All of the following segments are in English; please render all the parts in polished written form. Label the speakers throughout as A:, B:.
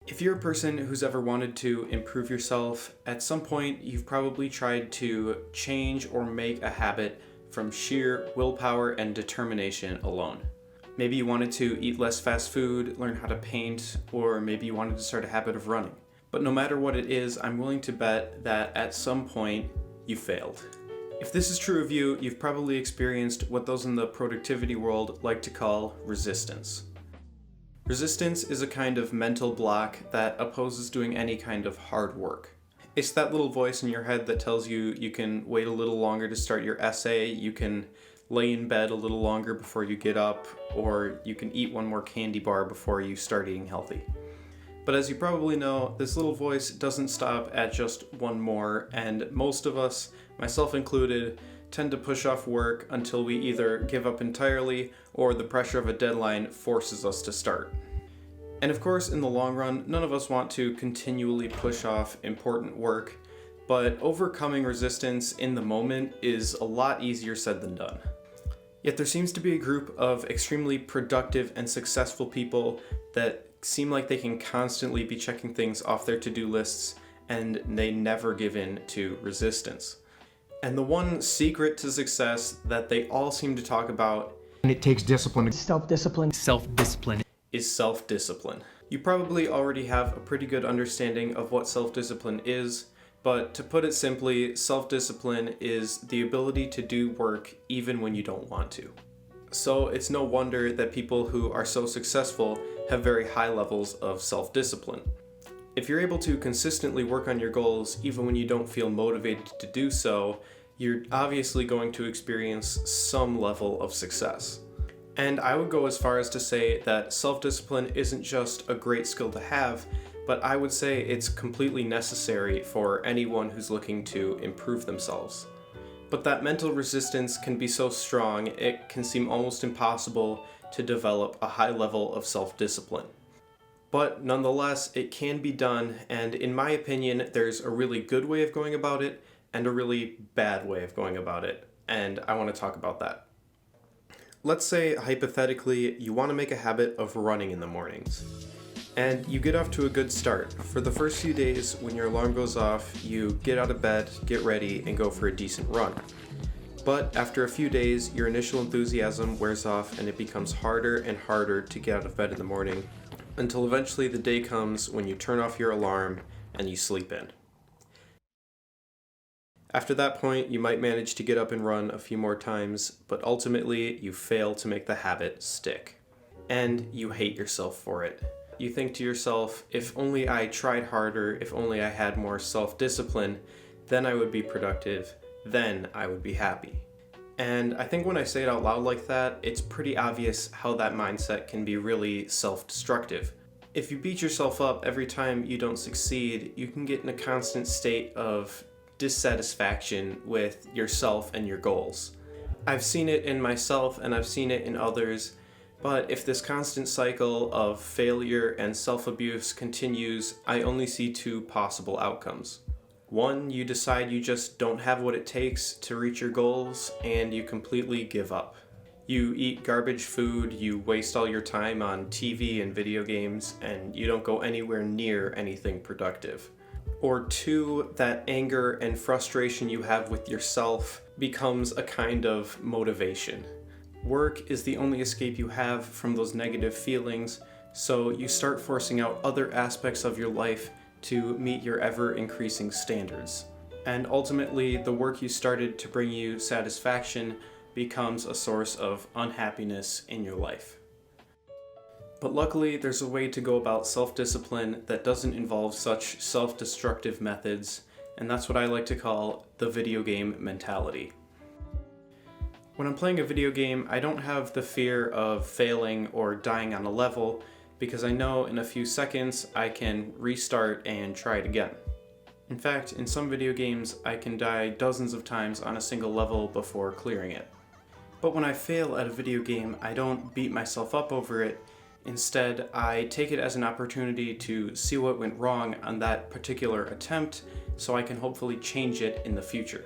A: If you're a person who's ever wanted to improve yourself, at some point you've probably tried to change or make a habit from sheer willpower and determination alone. Maybe you wanted to eat less fast food, learn how to paint, or maybe you wanted to start a habit of running. But no matter what it is, I'm willing to bet that at some point you failed. If this is true of you, you've probably experienced what those in the productivity world like to call resistance. Resistance is a kind of mental block that opposes doing any kind of hard work. It's that little voice in your head that tells you you can wait a little longer to start your essay, you can lay in bed a little longer before you get up, or you can eat one more candy bar before you start eating healthy. But as you probably know, this little voice doesn't stop at just one more, and most of us, myself included, tend to push off work until we either give up entirely or the pressure of a deadline forces us to start. And of course, in the long run, none of us want to continually push off important work, but overcoming resistance in the moment is a lot easier said than done. Yet there seems to be a group of extremely productive and successful people that seem like they can constantly be checking things off their to-do lists, and they never give in to resistance. And the one secret to success that they all seem to talk about,
B: and it takes discipline.
C: Self-discipline.
D: Self-discipline.
A: is self-discipline. You probably already have a pretty good understanding of what self-discipline is, but to put it simply, self-discipline is the ability to do work even when you don't want to. So it's no wonder that people who are so successful have very high levels of self-discipline. If you're able to consistently work on your goals even when you don't feel motivated to do so, you're obviously going to experience some level of success. And I would go as far as to say that self-discipline isn't just a great skill to have, but I would say it's completely necessary for anyone who's looking to improve themselves. But that mental resistance can be so strong, it can seem almost impossible to develop a high level of self-discipline. But nonetheless, it can be done, and in my opinion, there's a really good way of going about it and a really bad way of going about it, and I want to talk about that. Let's say, hypothetically, you want to make a habit of running in the mornings, and you get off to a good start. For the first few days, when your alarm goes off, you get out of bed, get ready, and go for a decent run. But after a few days, your initial enthusiasm wears off and it becomes harder and harder to get out of bed in the morning, until eventually the day comes when you turn off your alarm and you sleep in. After that point, you might manage to get up and run a few more times, but ultimately you fail to make the habit stick. And you hate yourself for it. You think to yourself, if only I tried harder, if only I had more self-discipline, then I would be productive, then I would be happy. And I think when I say it out loud like that, it's pretty obvious how that mindset can be really self-destructive. If you beat yourself up every time you don't succeed, you can get in a constant state of dissatisfaction with yourself and your goals. I've seen it in myself and I've seen it in others, but if this constant cycle of failure and self-abuse continues, I only see two possible outcomes. One, you decide you just don't have what it takes to reach your goals, and you completely give up. You eat garbage food, you waste all your time on TV and video games, and you don't go anywhere near anything productive. Or two, that anger and frustration you have with yourself becomes a kind of motivation. Work is the only escape you have from those negative feelings, so you start forcing out other aspects of your life to meet your ever-increasing standards. And ultimately, the work you started to bring you satisfaction becomes a source of unhappiness in your life. But luckily, there's a way to go about self-discipline that doesn't involve such self-destructive methods, and that's what I like to call the video game mentality. When I'm playing a video game, I don't have the fear of failing or dying on a level, because I know in a few seconds I can restart and try it again. In fact, in some video games, I can die dozens of times on a single level before clearing it. But when I fail at a video game, I don't beat myself up over it. Instead, I take it as an opportunity to see what went wrong on that particular attempt, so I can hopefully change it in the future.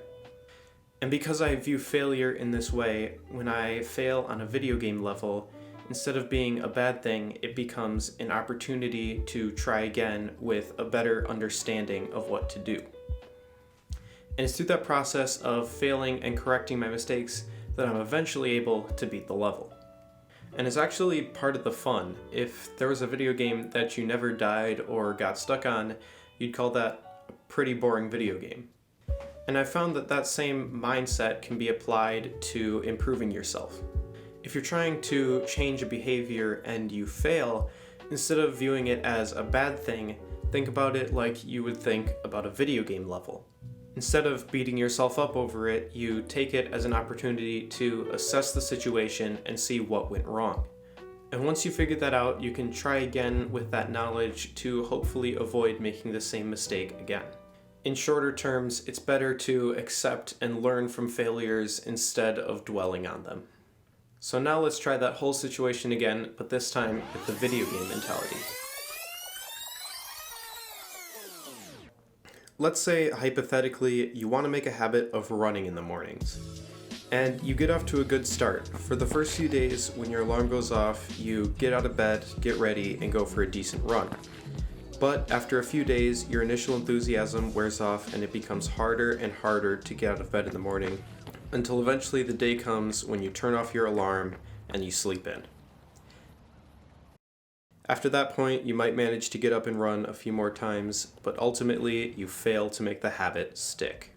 A: And because I view failure in this way, when I fail on a video game level, instead of being a bad thing, it becomes an opportunity to try again with a better understanding of what to do. And it's through that process of failing and correcting my mistakes that I'm eventually able to beat the level. And it's actually part of the fun. If there was a video game that you never died or got stuck on, you'd call that a pretty boring video game. And I found that that same mindset can be applied to improving yourself. If you're trying to change a behavior and you fail, instead of viewing it as a bad thing, think about it like you would think about a video game level. Instead of beating yourself up over it, you take it as an opportunity to assess the situation and see what went wrong. And once you figure that out, you can try again with that knowledge to hopefully avoid making the same mistake again. In shorter terms, it's better to accept and learn from failures instead of dwelling on them. So now let's try that whole situation again, but this time with the video game mentality. Let's say, hypothetically, you want to make a habit of running in the mornings. And you get off to a good start. For the first few days, when your alarm goes off, you get out of bed, get ready, and go for a decent run. But after a few days, your initial enthusiasm wears off and it becomes harder and harder to get out of bed in the morning, until eventually the day comes when you turn off your alarm and you sleep in. After that point, you might manage to get up and run a few more times, but ultimately you fail to make the habit stick.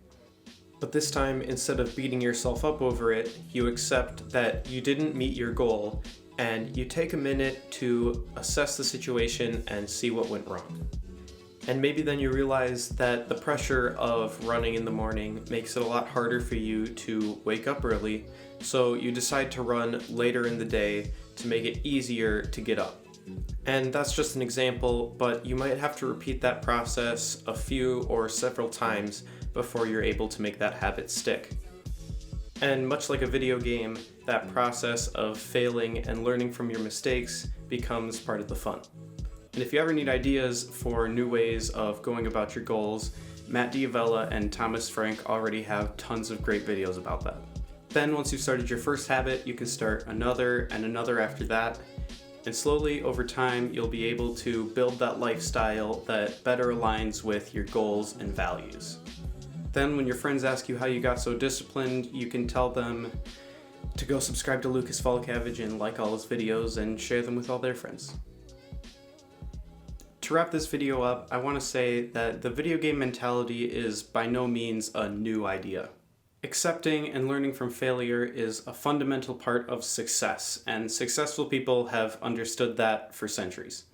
A: But this time, instead of beating yourself up over it, you accept that you didn't meet your goal, and you take a minute to assess the situation and see what went wrong. And maybe then you realize that the pressure of running in the morning makes it a lot harder for you to wake up early, so you decide to run later in the day to make it easier to get up. And that's just an example, but you might have to repeat that process a few or several times before you're able to make that habit stick. And much like a video game, that process of failing and learning from your mistakes becomes part of the fun. And if you ever need ideas for new ways of going about your goals, Matt Diavella and Thomas Frank already have tons of great videos about that. Then once you've started your first habit, you can start another and another after that. And slowly, over time, you'll be able to build that lifestyle that better aligns with your goals and values. Then when your friends ask you how you got so disciplined, you can tell them to go subscribe to Lucas Falcavage and like all his videos and share them with all their friends. To wrap this video up, I want to say that the video game mentality is by no means a new idea. Accepting and learning from failure is a fundamental part of success, and successful people have understood that for centuries.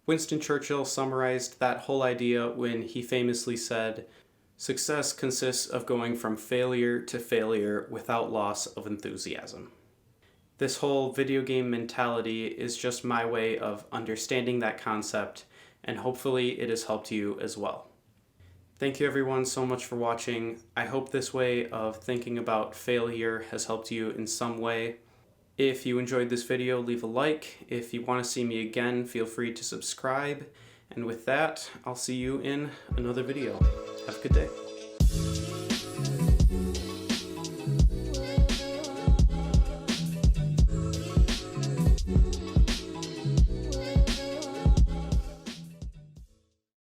A: Winston Churchill summarized that whole idea when he famously said, "Success consists of going from failure to failure without loss of enthusiasm." This whole video game mentality is just my way of understanding that concept, and hopefully it has helped you as well. Thank you everyone so much for watching. I hope this way of thinking about failure has helped you in some way. If you enjoyed this video, leave a like. If you want to see me again, feel free to subscribe. And with that, I'll see you in another video. Have a good day.